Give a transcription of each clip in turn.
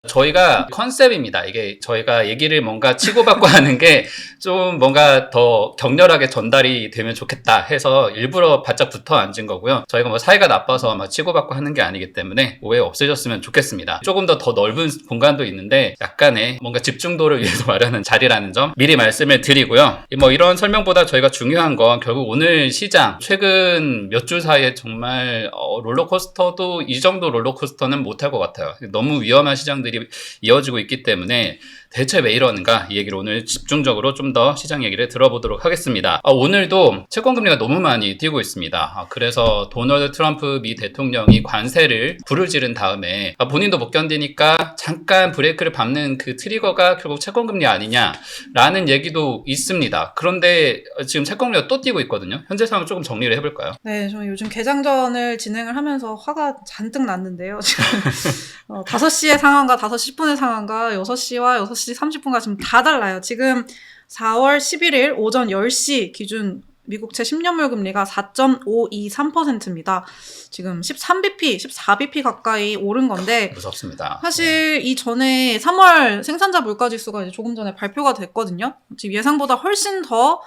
저희가 컨셉입니다. 이게 저희가 얘기를 뭔가 치고받고 하는 게 좀 뭔가 더 격렬하게 전달이 되면 좋겠다 해서 일부러 바짝 붙어 앉은 거고요. 저희가 뭐 사이가 나빠서 막 치고받고 하는 게 아니기 때문에 오해 없으셨으면 좋겠습니다. 조금 더 넓은 공간도 있는데 약간의 뭔가 집중도를 위해서 마련한 자리라는 점 미리 말씀을 드리고요. 뭐 이런 설명보다 저희가 중요한 건 결국 오늘 시장 최근 몇 주 사이에 정말 롤러코스터도 이 정도 롤러코스터는 못할 것 같아요. 너무 위험한 시장들이 이어지고 있기 때문에 대체 왜 이러는가 이 얘기를 오늘 집중적으로 좀 더 시장 얘기를 들어보도록 하겠습니다. 오늘도 채권금리가 너무 많이 뛰고 있습니다. 그래서 도널드 트럼프 미 대통령이 관세를 불을 지른 다음에 본인도 못 견디니까 잠깐 브레이크를 밟는 그 트리거가 결국 채권금리 아니냐라는 얘기도 있습니다. 그런데 지금 채권금리가 또 뛰고 있거든요. 현재 상황을 조금 정리를 해볼까요? 네, 저는 요즘 개장전을 진행을 하면서 화가 잔뜩 났는데요. 지금 5시의 상황과 5시 10분의 상황과 6시와 6시 30분과 지금 다 달라요. 지금 4월 11일 오전 10시 기준 미국채 10년물 금리가 4.523%입니다. 지금 13bp, 14bp 가까이 오른 건데 무섭습니다. 사실 이 전에 3월 생산자 물가지수가 이제 조금 전에 발표가 됐거든요. 지금 예상보다 훨씬 더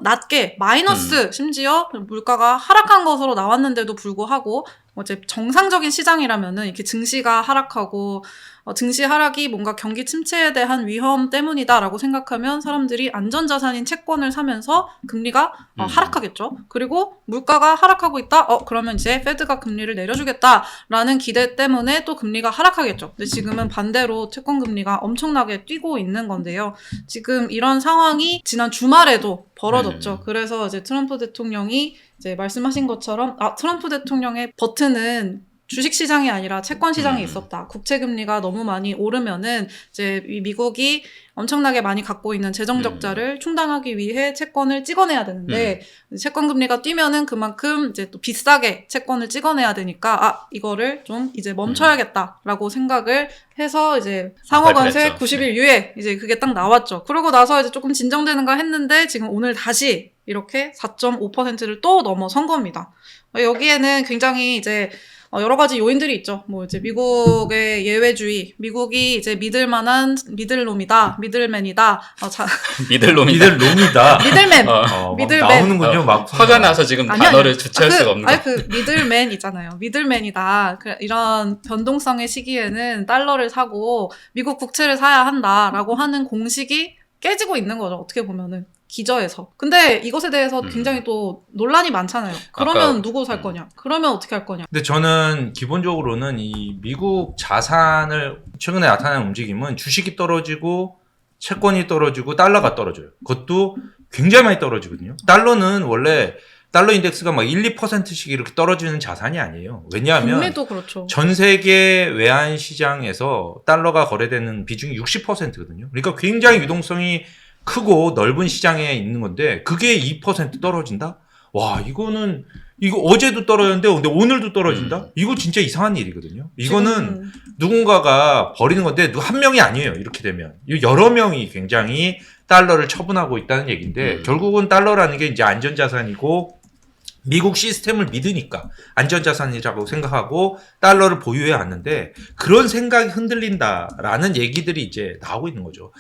낮게 마이너스 심지어 물가가 하락한 것으로 나왔는데도 불구하고 이제 정상적인 시장이라면은 이렇게 증시가 하락하고 증시 하락이 뭔가 경기 침체에 대한 위험 때문이다라고 생각하면 사람들이 안전자산인 채권을 사면서 금리가 하락하겠죠. 그리고 물가가 하락하고 있다? 그러면 이제 페드가 금리를 내려주겠다라는 기대 때문에 또 금리가 하락하겠죠. 근데 지금은 반대로 채권 금리가 엄청나게 뛰고 있는 건데요. 지금 이런 상황이 지난 주말에도 벌어졌죠. 그래서 이제 트럼프 대통령이 이제 말씀하신 것처럼 트럼프 대통령의 버튼은 주식시장이 아니라 채권시장에 있었다. 국채금리가 너무 많이 오르면은 이제 미국이 엄청나게 많이 갖고 있는 재정적자를 충당하기 위해 채권을 찍어내야 되는데 채권금리가 뛰면은 그만큼 이제 또 비싸게 채권을 찍어내야 되니까 이거를 좀 이제 멈춰야겠다라고 생각을 해서 이제 상호관세 90일 유예 이제 그게 딱 나왔죠. 그러고 나서 이제 조금 진정되는가 했는데 지금 오늘 다시 이렇게 4.5%를 또 넘어선 겁니다. 여기에는 굉장히 이제 여러 가지 요인들이 있죠. 뭐 이제 미국의 예외주의, 미국이 이제 믿을만한 미들놈이다, 미들맨이다. 미들놈이다. 미들맨. 미들맨 나오는군요. 막 화가 나서 지금 단어를 주체할 수가 없는 거. 그 미들맨 있잖아요. 미들맨이다. 이런 변동성의 시기에는 달러를 사고 미국 국채를 사야 한다라고 하는 공식이 깨지고 있는 거죠. 어떻게 보면은. 기저에서. 근데 이것에 대해서 굉장히 또 논란이 많잖아요. 그러면 누구 살 거냐? 그러면 어떻게 할 거냐? 근데 저는 기본적으로는 이 미국 자산을 최근에 나타난 움직임은 주식이 떨어지고 채권이 떨어지고 달러가 떨어져요. 그것도 굉장히 많이 떨어지거든요. 달러는 원래 달러 인덱스가 막 1, 2%씩 이렇게 떨어지는 자산이 아니에요. 왜냐하면 금리도 그렇죠. 전 세계 외환 시장에서 달러가 거래되는 비중이 60%거든요. 그러니까 굉장히 유동성이 크고 넓은 시장에 있는 건데 그게 2% 떨어진다? 와, 이거 어제도 떨어졌는데 근데 오늘도 떨어진다? 이거 진짜 이상한 일이거든요. 이거는 누군가가 버리는 건데 한 명이 아니에요. 이렇게 되면 여러 명이 굉장히 달러를 처분하고 있다는 얘기인데 결국은 달러라는 게 이제 안전자산이고 미국 시스템을 믿으니까 안전자산이라고 생각하고 달러를 보유해 왔는데 그런 생각이 흔들린다라는 얘기들이 이제 나오고 있는 거죠.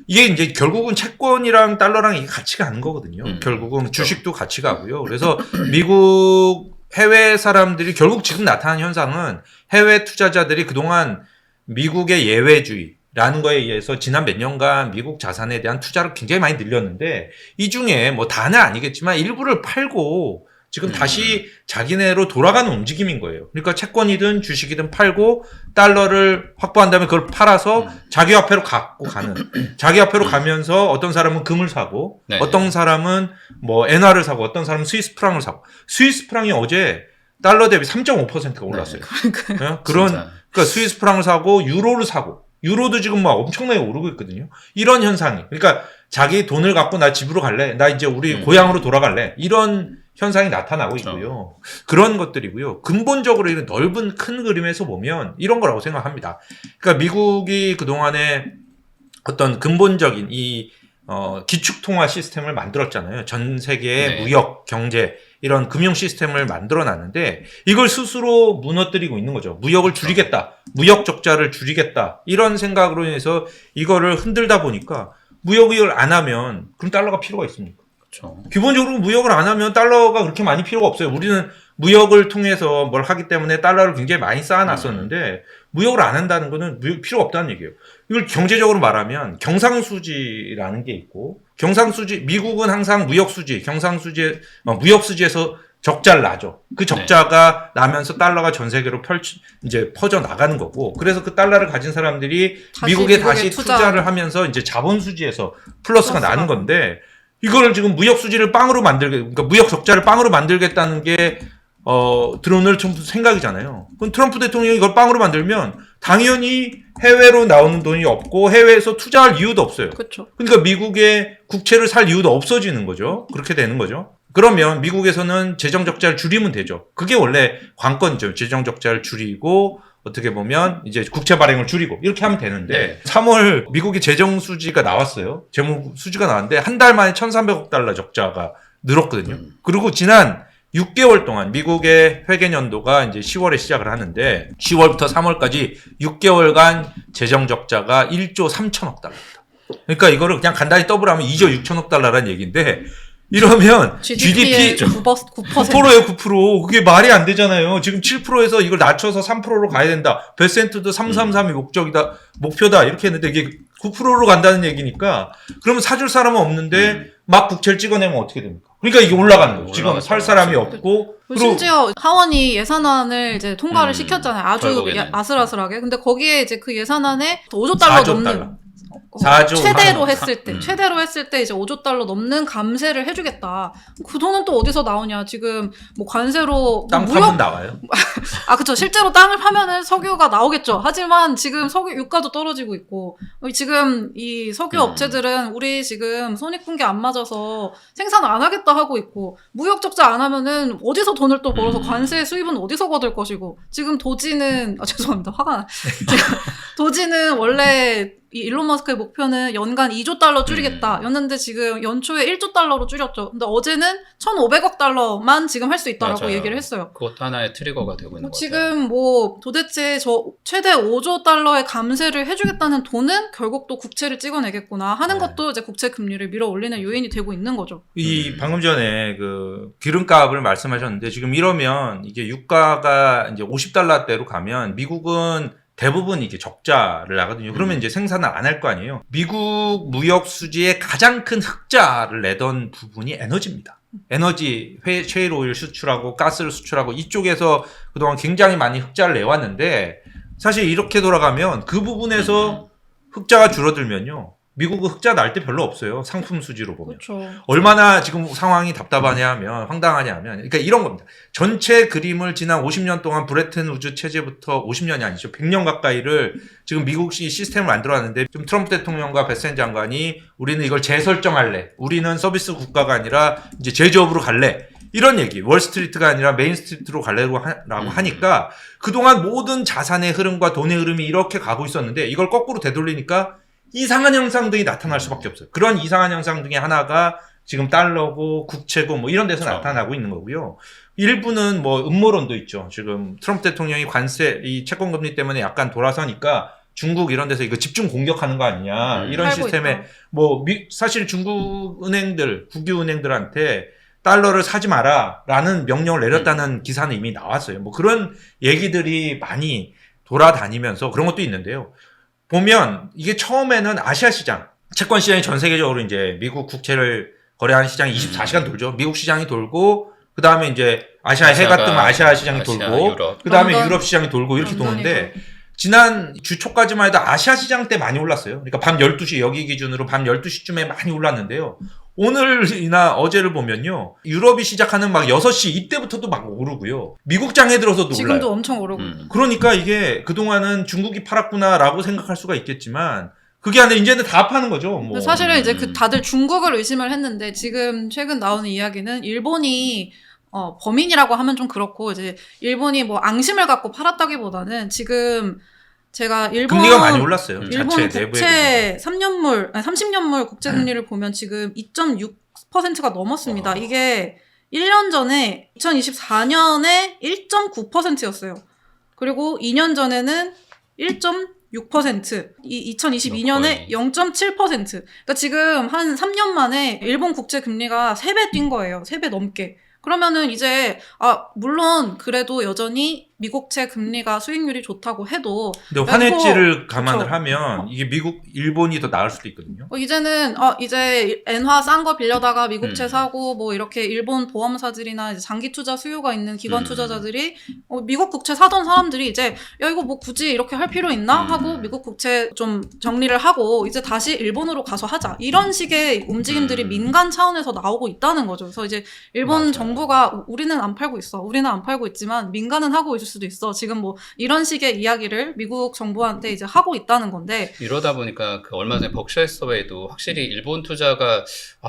이게 이제 결국은 채권이랑 달러랑 이게 같이 가는 거거든요. 결국은 주식도 같이 가고요. 그래서 미국 해외 사람들이 결국 지금 나타난 현상은 해외 투자자들이 그동안 미국의 예외주의라는 거에 의해서 지난 몇 년간 미국 자산에 대한 투자를 굉장히 많이 늘렸는데 이 중에 뭐 다는 아니겠지만 일부를 팔고 지금 다시 자기네로 돌아가는 움직임인 거예요. 그러니까 채권이든 주식이든 팔고 달러를 확보한 다음에 그걸 팔아서 자기 화폐로 갖고 가는. 자기 화폐로 가면서 어떤 사람은 금을 사고 어떤 사람은 뭐 엔화를 사고 어떤 사람은 스위스 프랑을 사고. 스위스 프랑이 어제 달러 대비 3.5%가 올랐어요. 그러니까 스위스 프랑을 사고 유로를 사고 유로도 지금 막 엄청나게 오르고 있거든요. 이런 현상이. 그러니까 자기 돈을 갖고 나 집으로 갈래. 나 이제 우리 고향으로 돌아갈래. 이런 현상이 나타나고 있고요. 그런 것들이고요. 근본적으로 이런 넓은 큰 그림에서 보면 이런 거라고 생각합니다. 그러니까 미국이 그동안에 어떤 근본적인 이 기축통화 시스템을 만들었잖아요. 전 세계의 무역, 경제 이런 금융 시스템을 만들어놨는데 이걸 스스로 무너뜨리고 있는 거죠. 무역을 줄이겠다. 무역 적자를 줄이겠다. 이런 생각으로 인해서 이거를 흔들다 보니까 무역을 안 하면 그럼 달러가 필요가 있습니까? 그렇죠. 기본적으로 무역을 안 하면 달러가 그렇게 많이 필요가 없어요. 우리는 무역을 통해서 뭘 하기 때문에 달러를 굉장히 많이 쌓아놨었는데 무역을 안 한다는 거는 무역 필요가 없다는 얘기예요. 이걸 경제적으로 말하면 경상수지라는 게 있고 경상수지 미국은 항상 무역수지, 경상수지, 무역수지에서 적자를 나죠. 그 적자가 나면서 달러가 전 세계로 이제 퍼져 나가는 거고 그래서 그 달러를 가진 사람들이 미국에 다시 투자를 하면서 이제 자본수지에서 플러스가 나는 건데 이거를 지금 무역 수지를 빵으로 그러니까 무역 적자를 빵으로 만들겠다는 게, 드론을 좀 생각이잖아요. 그럼 트럼프 대통령이 이걸 빵으로 만들면 당연히 해외로 나오는 돈이 없고 해외에서 투자할 이유도 없어요. 그렇죠. 그러니까 미국의 국채를 살 이유도 없어지는 거죠. 그렇게 되는 거죠. 그러면 미국에서는 재정 적자를 줄이면 되죠. 그게 원래 관건이죠. 재정 적자를 줄이고 어떻게 보면 이제 국채 발행을 줄이고 이렇게 하면 되는데 3월 미국의 재정 수지가 나왔어요. 재무 수지가 나왔는데 한 달 만에 1,300억 달러 적자가 늘었거든요. 그리고 지난 6개월 동안 미국의 회계 연도가 이제 10월에 시작을 하는데 10월부터 3월까지 6개월간 재정 적자가 1조 3천억 달러입니다. 그러니까 이거를 그냥 간단히 더블하면 2조 6천억 달러라는 얘기인데 이러면 GDP 9%예요, 9%. 그게 말이 안 되잖아요. 지금 7%에서 이걸 낮춰서 3%로 가야 된다. 베센트도 333이 목표다. 이렇게 했는데 이게 9%로 간다는 얘기니까 그러면 사줄 사람은 없는데 막 국채를 찍어내면 어떻게 됩니까? 그러니까 이게 올라가는 거예요. 지금 살 사람이 없고. 심지어 하원이 예산안을 이제 통과를 시켰잖아요. 아주 결국에는. 아슬아슬하게. 근데 거기에 이제 그 예산안에 5조 달러 4조 넘는 달러. 4조 최대로 했을 때 이제 5조 달러 넘는 감세를 해주겠다. 그 돈은 또 어디서 나오냐? 지금 뭐 관세로 땅 파면 나와요. 그쵸. 실제로 땅을 파면은 석유가 나오겠죠. 하지만 지금 석유 유가도 떨어지고 있고 지금 이 석유 업체들은 우리 지금 손익분기 안 맞아서 생산 안 하겠다 하고 있고 무역 적자 안 하면은 어디서 돈을 또 벌어서 관세 수입은 어디서 거둘 것이고 지금 도지는 죄송합니다. 화가 나. 도지는 원래 이 일론 머스크의 목표는 연간 2조 달러 줄이겠다 였는데 지금 연초에 1조 달러로 줄였죠. 근데 어제는 1,500억 달러만 지금 할 수 있다라고 맞아요. 얘기를 했어요. 그것도 하나의 트리거가 되고 있는 거죠. 지금 뭐 도대체 저 최대 5조 달러의 감세를 해주겠다는 돈은 결국 또 국채를 찍어내겠구나 하는 것도 이제 국채 금리를 밀어 올리는 요인이 되고 있는 거죠. 이 방금 전에 그 기름값을 말씀하셨는데 지금 이러면 이게 유가가 이제 50달러대로 가면 미국은 대부분 이게 적자를 나거든요. 그러면 이제 생산을 안 할 거 아니에요. 미국 무역 수지의 가장 큰 흑자를 내던 부분이 에너지입니다. 에너지, 셰일 오일 수출하고 가스를 수출하고 이쪽에서 그동안 굉장히 많이 흑자를 내왔는데 사실 이렇게 돌아가면 그 부분에서 흑자가 줄어들면요. 미국은 흑자 날 때 별로 없어요. 상품 수지로 보면. 그렇죠. 얼마나 지금 상황이 답답하냐 하면 황당하냐 하면 그러니까 이런 겁니다. 전체 그림을 지난 50년 동안 브레튼 우즈 체제부터 50년이 아니죠. 100년 가까이를 지금 미국이 시스템을 만들어왔는데 좀 트럼프 대통령과 베센 장관이 우리는 이걸 재설정할래. 우리는 서비스 국가가 아니라 이제 제조업으로 갈래. 이런 얘기. 월스트리트가 아니라 메인스트리트로 갈래라고 하니까 그동안 모든 자산의 흐름과 돈의 흐름이 이렇게 가고 있었는데 이걸 거꾸로 되돌리니까 이상한 현상들이 나타날 수밖에 없어요. 그런 이상한 현상 중에 하나가 지금 달러고 국채고 뭐 이런 데서 나타나고 있는 거고요. 일부는 뭐 음모론도 있죠. 지금 트럼프 대통령이 관세, 이 채권금리 때문에 약간 돌아서니까 중국 이런 데서 이거 집중 공격하는 거 아니냐. 이런 시스템에 있다. 뭐 사실 중국 은행들, 국유 은행들한테 달러를 사지 마라 라는 명령을 내렸다는 기사는 이미 나왔어요. 뭐 그런 얘기들이 많이 돌아다니면서 그런 것도 있는데요. 보면 이게 처음에는 아시아 시장, 채권 시장이 전 세계적으로 이제 미국 국채를 거래하는 시장이 24시간 돌죠. 미국 시장이 돌고 그 다음에 이제 아시아에 해가 뜨면 아시아 시장이 돌고 그 다음에 유럽 시장이 돌고 이렇게 도는데 지난 주 초까지만 해도 아시아 시장 때 많이 올랐어요. 그러니까 밤 12시 여기 기준으로 밤 12시쯤에 많이 올랐는데요. 오늘이나 어제를 보면요. 유럽이 시작하는 막 6시 이때부터도 막 오르고요. 미국 장에 들어서도 올라요. 지금도 엄청 오르고. 그러니까 이게 그동안은 중국이 팔았구나라고 생각할 수가 있겠지만 그게 아니라 이제는 다 파는 거죠. 뭐. 사실은 이제 그 다들 중국을 의심을 했는데 지금 최근 나오는 이야기는 일본이 범인이라고 하면 좀 그렇고 이제 일본이 뭐 앙심을 갖고 팔았다기보다는 지금 제가 일본 금리가 많이 올랐어요. 일본 국채 30년물 국채 금리를 보면 지금 2.6%가 넘었습니다. 이게 1년 전에 2024년에 1.9%였어요. 그리고 2년 전에는 1.6%, 2022년에 0.7%. 그러니까 지금 한 3년 만에 일본 국채 금리가 3배 뛴 거예요. 3배 넘게. 그러면은 이제 물론 그래도 여전히 미국채 금리가 수익률이 좋다고 해도 근데 환해지를 이거, 감안을 그쵸. 하면 이게 일본이 더 나을 수도 있거든요. 이제는 이제 엔화 싼 거 빌려다가 미국채 음. 사고 뭐 이렇게 일본 보험사들이나 이제 장기 투자 수요가 있는 기관 투자자들이 미국 국채 사던 사람들이 이제 야 이거 뭐 굳이 이렇게 할 필요 있나 하고 미국 국채 좀 정리를 하고 이제 다시 일본으로 가서 하자 이런 식의 움직임들이 민간 차원에서 나오고 있다는 거죠. 그래서 이제 일본 맞아요. 정부가 우리는 안 팔고 있어, 우리는 안 팔고 있지만 민간은 하고 있을 수도 있어. 지금 뭐 이런 식의 이야기를 미국 정부한테 이제 하고 있다는 건데. 이러다 보니까 그 얼마 전에 벅셔 해서웨이도 확실히 일본 투자가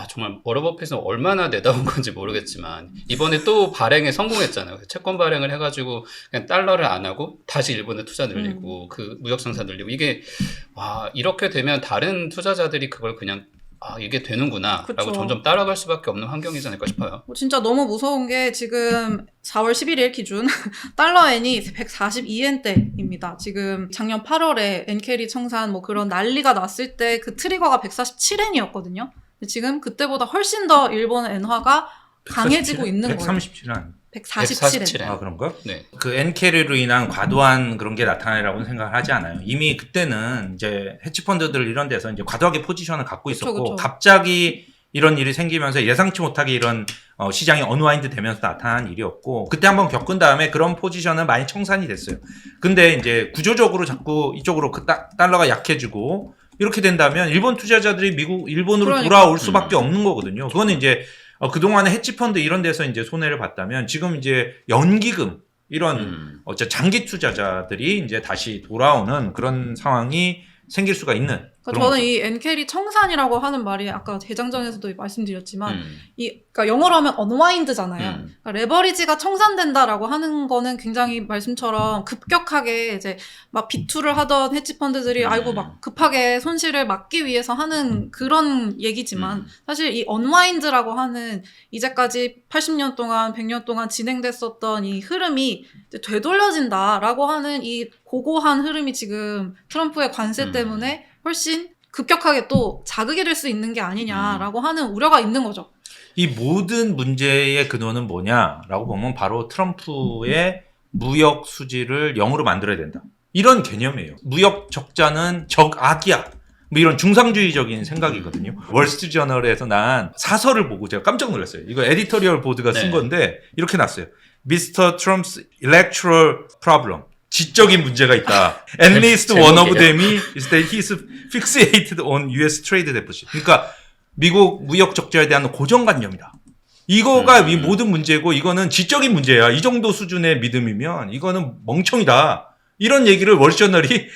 정말 워런 버핏은 얼마나 내다운 건지 모르겠지만 이번에 또 발행에 성공했잖아요. 채권 발행을 해가지고 그냥 달러를 안 하고 다시 일본에 투자 늘리고 그 무역 상사 늘리고 이게 이렇게 되면 다른 투자자들이 그걸 그냥 이게 되는구나 라고 그쵸. 점점 따라갈 수밖에 없는 환경이지 않을까 싶어요. 진짜 너무 무서운 게 지금 4월 11일 기준 달러 엔이 142엔대입니다. 지금 작년 8월에 엔캐리 청산 뭐 그런 난리가 났을 때 그 트리거가 147엔이었거든요. 지금 그때보다 훨씬 더 일본 엔화가 강해지고 있는 거예요. 137은 147엔. 그런가? 네. 그 엔캐리로 인한 과도한 그런 게 나타나라고는 생각을 하지 않아요. 이미 그때는 이제 헤지펀드들 이런 데서 이제 과도하게 포지션을 갖고 있었고 그쵸. 갑자기 이런 일이 생기면서 예상치 못하게 이런 시장이 언와인드 되면서 나타난 일이었고 그때 한번 겪은 다음에 그런 포지션은 많이 청산이 됐어요. 근데 이제 구조적으로 자꾸 이쪽으로 그 달러가 약해지고 이렇게 된다면 일본 투자자들이 일본으로 그러니까. 돌아올 수밖에 없는 거거든요. 그거는 이제 그동안에 헤지펀드 이런 데서 이제 손해를 봤다면 지금 이제 연기금 이런 장기 투자자들이 이제 다시 돌아오는 그런 상황이 생길 수가 있는. 그러니까 저는 이 엔캐리 청산이라고 하는 말이 아까 대장전에서도 말씀드렸지만 그러니까 영어로 하면 unwind잖아요. 그러니까 레버리지가 청산된다라고 하는 거는 굉장히 말씀처럼 급격하게 이제 막 비투를 하던 헤지펀드들이 아이고 막 급하게 손실을 막기 위해서 하는 그런 얘기지만 사실 이 unwind라고 하는 이제까지 80년 동안 100년 동안 진행됐었던 이 흐름이 이제 되돌려진다라고 하는 이 고고한 흐름이 지금 트럼프의 관세 때문에 훨씬 급격하게 또 자극이 될 수 있는 게 아니냐라고 하는 우려가 있는 거죠. 이 모든 문제의 근원은 뭐냐라고 보면 바로 트럼프의 무역 수지를 0으로 만들어야 된다. 이런 개념이에요. 무역 적자는 적악이야. 뭐 이런 중상주의적인 생각이거든요. 월스트리트저널에서 난 사설을 보고 제가 깜짝 놀랐어요. 이거 에디토리얼 보드가 쓴 건데 이렇게 났어요. Mr. Trump's electoral problem. 지적인 문제가 있다. At least one of them is that he's fixated on US trade deficit. 그러니까 미국 무역 적자에 대한 고정관념이다. 이거가 이 모든 문제고 이거는 지적인 문제야. 이 정도 수준의 믿음이면 이거는 멍청이다. 이런 얘기를 월저널이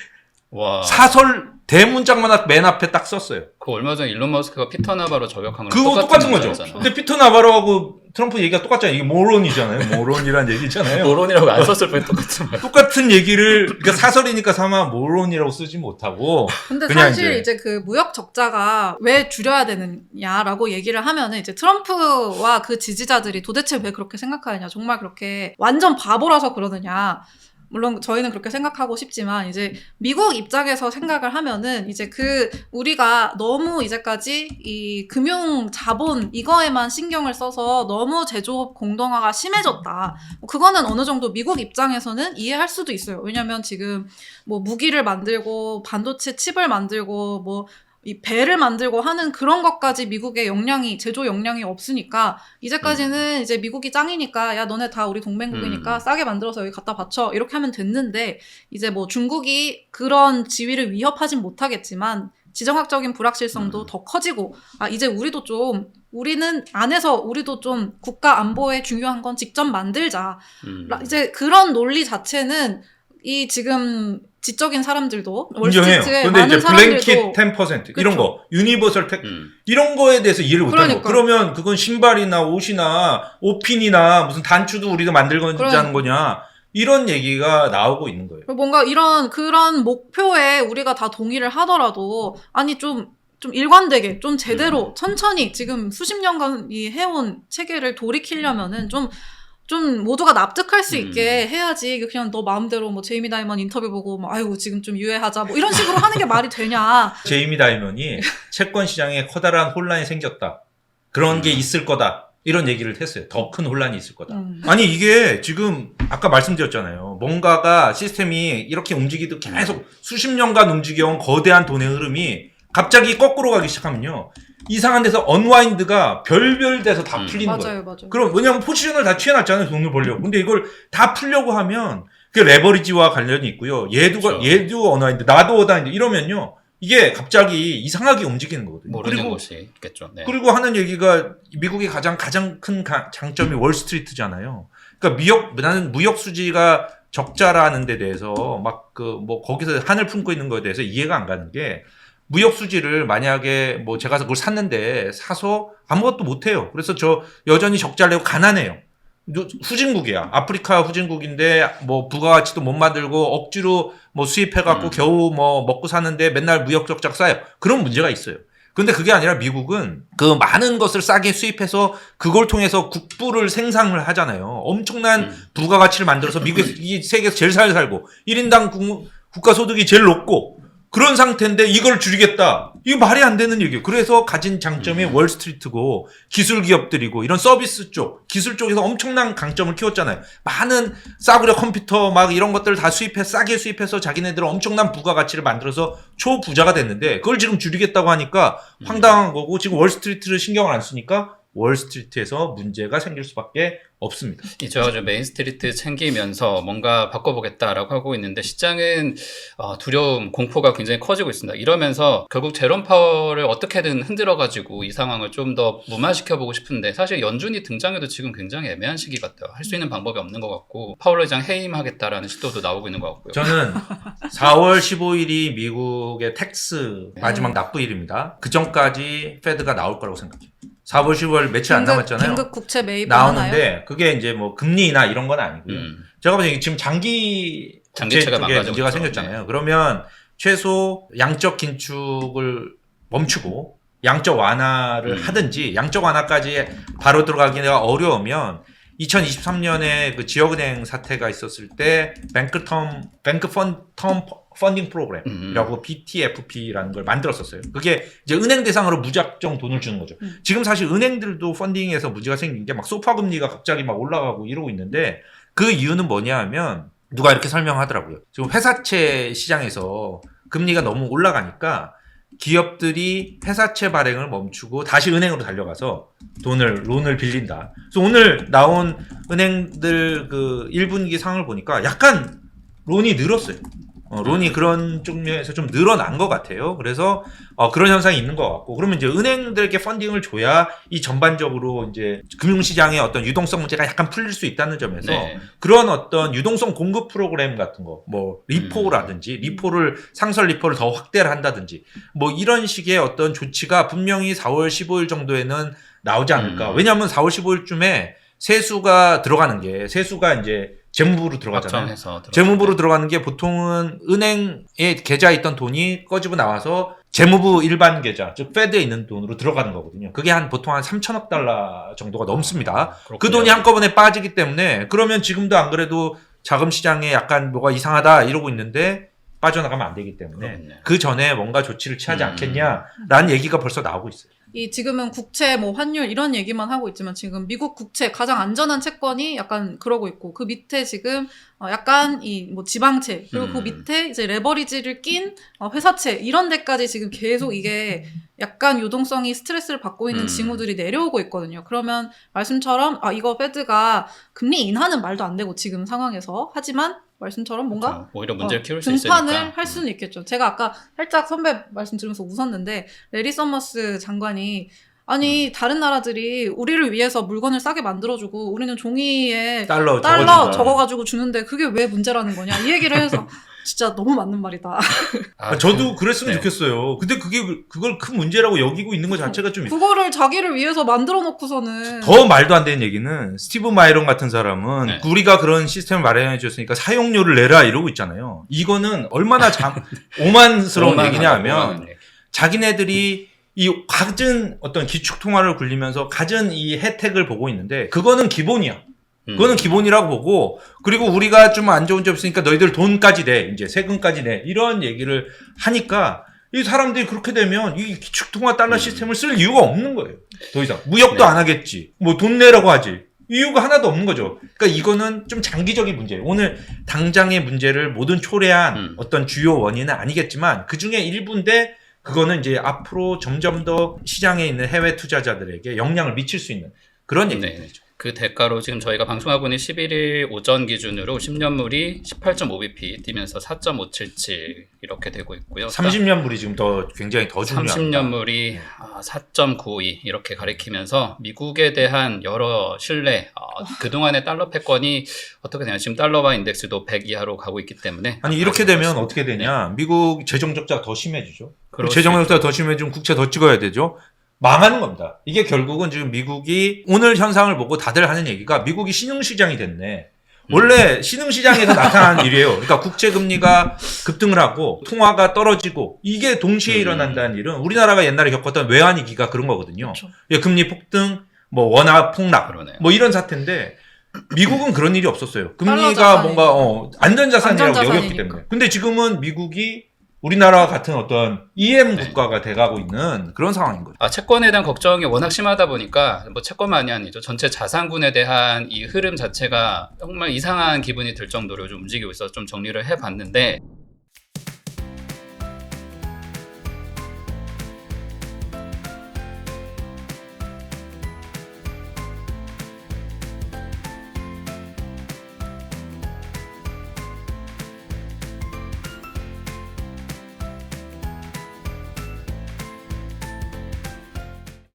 사설 대문짝만 맨 앞에 딱 썼어요. 그 얼마 전에 일론 머스크가 피터 나바로 저격한 거랑 그거 똑같은 거죠. 문제였잖아. 근데 피터 나바로하고 트럼프 얘기가 똑같잖아요. 이게 모론이잖아요. 모론이라는 얘기잖아요. 모론이라고 안 썼을 뿐 똑같은 말. 똑같은 얘기를 그러니까 사설이니까 사마 모론이라고 쓰지 못하고. 근데 그냥 사실 이제 그 무역 적자가 왜 줄여야 되느냐라고 얘기를 하면은 이제 트럼프와 그 지지자들이 도대체 왜 그렇게 생각하느냐, 정말 그렇게 완전 바보라서 그러느냐. 물론 저희는 그렇게 생각하고 싶지만 이제 미국 입장에서 생각을 하면은 이제 우리가 너무 이제까지 이 금융 자본 이거에만 신경을 써서 너무 제조업 공동화가 심해졌다. 그거는 어느 정도 미국 입장에서는 이해할 수도 있어요. 왜냐면 지금 뭐 무기를 만들고 반도체 칩을 만들고 뭐 이 배를 만들고 하는 그런 것까지 미국의 제조 역량이 없으니까 이제까지는 이제 미국이 짱이니까 야 너네 다 우리 동맹국이니까 싸게 만들어서 여기 갖다 바쳐 이렇게 하면 됐는데 이제 뭐 중국이 그런 지위를 위협하진 못하겠지만 지정학적인 불확실성도 더 커지고 이제 우리는 안에서 우리도 좀 국가 안보에 중요한 건 직접 만들자. 이제 그런 논리 자체는 이 지금 지적인 사람들도 인정해요. 근데 이제 블랭킷 10% 이런 거 유니버설 이런 거에 대해서 이해를 못하는 거. 그러면 그건 신발이나 옷이나 옷핀이나 무슨 단추도 우리가 만들자는 거냐 이런 얘기가 나오고 있는 거예요. 뭔가 그런 목표에 우리가 다 동의를 하더라도 아니 좀 좀 일관되게 좀 제대로 천천히 지금 수십 년간 이 해온 체계를 돌이키려면은 좀 모두가 납득할 수 있게 해야지 그냥 너 마음대로 뭐 제이미 다이먼 인터뷰 보고 뭐 아이고 지금 좀 유예하자 뭐 이런 식으로 하는 게 말이 되냐. 제이미 다이먼이 채권 시장에 커다란 혼란이 생겼다. 그런 게 있을 거다. 이런 얘기를 했어요. 더 큰 혼란이 있을 거다. 아니 이게 지금 아까 말씀드렸잖아요. 뭔가가 시스템이 이렇게 움직이도 계속 수십 년간 움직여온 거대한 돈의 흐름이 갑자기 거꾸로 가기 시작하면요. 이상한 데서 언와인드가 별별 데서 다 풀리는 거예요. 맞아요. 그럼 왜냐하면 포지션을 다 취해놨잖아요. 돈을 벌려고. 근데 이걸 다 풀려고 하면 그 레버리지와 관련이 있고요. 그렇죠. 얘도 언와인드, 나도 언와인드 이러면요. 이게 갑자기 이상하게 움직이는 거거든요. 모르는 곳이 있겠죠. 네. 그리고 하는 얘기가 미국의 가장 큰 장점이 월스트리트잖아요. 그러니까 나는 무역 수지가 적자라는 데 대해서 막 뭐 거기서 한을 품고 있는 거에 대해서 이해가 안 가는 게 무역 수지를 만약에 뭐 제가 그걸 샀는데 사서 아무것도 못 해요. 그래서 저 여전히 적자를 내고 가난해요. 후진국이야. 아프리카 후진국인데 뭐 부가가치도 못 만들고 억지로 뭐 수입해갖고 겨우 뭐 먹고 사는데 맨날 무역 적자 쌓여요. 그런 문제가 있어요. 근데 그게 아니라 미국은 그 많은 것을 싸게 수입해서 그걸 통해서 국부를 생산을 하잖아요. 엄청난 부가가치를 만들어서 미국에서 이 세계에서 제일 잘 살고 1인당 국가소득이 제일 높고 그런 상태인데 이걸 줄이겠다. 이거 말이 안 되는 얘기예요. 그래서 가진 장점이 월스트리트고 기술 기업들이고 이런 서비스 쪽, 기술 쪽에서 엄청난 강점을 키웠잖아요. 많은 싸구려 컴퓨터 막 이런 것들을 다 싸게 수입해서 자기네들은 엄청난 부가가치를 만들어서 초부자가 됐는데 그걸 지금 줄이겠다고 하니까 황당한 거고 지금 월스트리트를 신경을 안 쓰니까 월스트리트에서 문제가 생길 수밖에 없습니다. 이제 아주 메인스트리트 챙기면서 뭔가 바꿔보겠다라고 하고 있는데 시장은 두려움, 공포가 굉장히 커지고 있습니다. 이러면서 결국 제롬 파월을 어떻게든 흔들어가지고 이 상황을 좀 더 무마시켜보고 싶은데 사실 연준이 등장해도 지금 굉장히 애매한 시기 같아요. 할 수 있는 방법이 없는 것 같고 파월 의장 해임하겠다라는 시도도 나오고 있는 것 같고요. 저는 4월 15일이 미국의 텍스 마지막 납부일입니다. 그 전까지 페드가 나올 거라고 생각해요. 4월 10월 며칠 안 남았잖아요. 긴급 국채 매입 나오는데 하나요? 그게 이제 뭐 금리나 이런 건 아니고요. 제가 보기엔 지금 장기채가 쪽에 망가지고 문제가 있죠. 생겼잖아요. 네. 그러면 최소 양적 긴축을 멈추고 양적 완화를 하든지 양적 완화까지 바로 들어가기가 어려우면 2023년에 그 지역은행 사태가 있었을 때 뱅크 펀딩 프로그램이라고 BTFP라는 걸 만들었었어요. 그게 이제 은행 대상으로 무작정 돈을 주는 거죠. 지금 사실 은행들도 펀딩에서 문제가 생긴 게 막 소파 금리가 갑자기 막 올라가고 이러고 있는데 그 이유는 뭐냐 하면 누가 이렇게 설명하더라고요. 지금 회사채 시장에서 금리가 너무 올라가니까 기업들이 회사채 발행을 멈추고 다시 은행으로 달려가서 론을 빌린다. 그래서 오늘 나온 은행들 그 1분기 상을 보니까 약간 론이 늘었어요. 론이 그런 쪽면에서 좀 늘어난 것 같아요. 그래서 그런 현상이 있는 것 같고, 그러면 이제 은행들에게 펀딩을 줘야 이 전반적으로 이제 금융시장의 어떤 유동성 문제가 약간 풀릴 수 있다는 점에서 그런 어떤 유동성 공급 프로그램 같은 거, 뭐 리포라든지 상설 리포를 더 확대를 한다든지, 뭐 이런 식의 어떤 조치가 분명히 4월 15일 정도에는 나오지 않을까. 왜냐하면 4월 15일쯤에 세수가 이제 재무부로 들어가잖아요. 재무부로 들어가는 게 보통은 은행에 계좌에 있던 돈이 꺼지고 나와서 재무부 일반 계좌, 즉 페드에 있는 돈으로 들어가는 거거든요. 그게 보통 한 3천억 달러 정도가 넘습니다. 그 돈이 한꺼번에 빠지기 때문에, 그러면 지금도 안 그래도 자금 시장에 약간 뭐가 이상하다 이러고 있는데 빠져나가면 안 되기 때문에 그 전에 뭔가 조치를 취하지 않겠냐라는 얘기가 벌써 나오고 있어요. 지금은 국채, 뭐 환율 이런 얘기만 하고 있지만 지금 미국 국채 가장 안전한 채권이 약간 그러고 있고, 그 밑에 지금 약간 뭐 지방채, 그리고 그 밑에 이제 레버리지를 낀 회사채 이런 데까지 지금 계속 이게 약간 유동성이 스트레스를 받고 있는 징후들이 내려오고 있거든요. 그러면 말씀처럼 이거 페드가 금리 인하는 말도 안 되고 지금 상황에서, 하지만 말씀처럼 뭔가 그렇죠. 오히려 문제를 키울 수 있으니까 등판을 할 수는 있겠죠. 제가 아까 살짝 선배 말씀 들으면서 웃었는데, 레리 서머스 장관이 다른 나라들이 우리를 위해서 물건을 싸게 만들어주고 우리는 종이에 달러 적어가지고 주는데 그게 왜 문제라는 거냐 이 얘기를 해서 진짜 너무 맞는 말이다. 저도 그랬으면 좋겠어요. 근데 그걸 큰 문제라고 여기고 있는 것 자체가 좀 그거를 자기를 위해서 만들어 놓고서는. 더 말도 안 되는 얘기는, 스티브 마이론 같은 사람은 우리가 그런 시스템을 마련해 줬으니까 사용료를 내라 이러고 있잖아요. 이거는 얼마나 오만스러운 얘기냐 하면, 자기네들이 이 갖은 어떤 기축 통화를 굴리면서 갖은 이 혜택을 보고 있는데 그거는 기본이야. 그거는 기본이라고 보고 그리고 우리가 좀 안 좋은 점 있으니까 너희들 돈까지 내 이제 세금까지 내 이런 얘기를 하니까 이 사람들이 그렇게 되면 이 기축 통화 달러 시스템을 쓸 이유가 없는 거예요. 더 이상 무역도 네. 안 하겠지. 뭐 돈 내라고 하지. 이유가 하나도 없는 거죠. 그러니까 이거는 좀 장기적인 문제예요. 오늘 당장의 문제를 모든 초래한 어떤 주요 원인은 아니겠지만 그 중에 일부인데 그거는 이제 앞으로 점점 더 시장에 있는 해외 투자자들에게 영향을 미칠 수 있는 그런 얘기죠. 네. 그 대가로 지금 저희가 방송하고 있는 11일 오전 기준으로 10년물이 18.5bp 뛰면서 4.577 이렇게 되고 있고요. 30년물이 지금 더 굉장히 더 중요합니다. 30년물이 4.92 이렇게 가리키면서 미국에 대한 여러 신뢰, 그동안의 달러 패권이 어떻게 되냐. 지금 달러화 인덱스도 100 이하로 가고 있기 때문에. 아니 이렇게 되면 어떻게 되냐. 미국 재정 적자가 더 심해지죠. 그럴 재정 수 적자가 더 심해지면 국채 더 찍어야 되죠. 망하는 겁니다. 이게 결국은 지금 미국이 오늘 현상을 보고 다들 하는 얘기가 미국이 신흥시장이 됐네. 원래 신흥시장에서 나타나는 일이에요. 그러니까 국채금리가 급등을 하고 통화가 떨어지고 이게 동시에 일어난다는 일은 우리나라가 옛날에 겪었던 외환위기가 그런 거거든요. 그렇죠. 예, 금리 폭등, 뭐 원화 폭락, 그러네요. 뭐 이런 사태인데 미국은 그런 일이 없었어요. 달러 금리가 자산이. 뭔가 안전자산이라고 여겼기 안전자산이니까. 때문에. 근데 지금은 미국이 우리나라와 같은 어떤 EM 국가가 돼가고 있는 그런 상황인 거죠. 채권에 대한 걱정이 워낙 심하다 보니까 뭐 채권만이 아니죠. 전체 자산군에 대한 이 흐름 자체가 정말 이상한 기분이 들 정도로 좀 움직이고 있어서 좀 정리를 해봤는데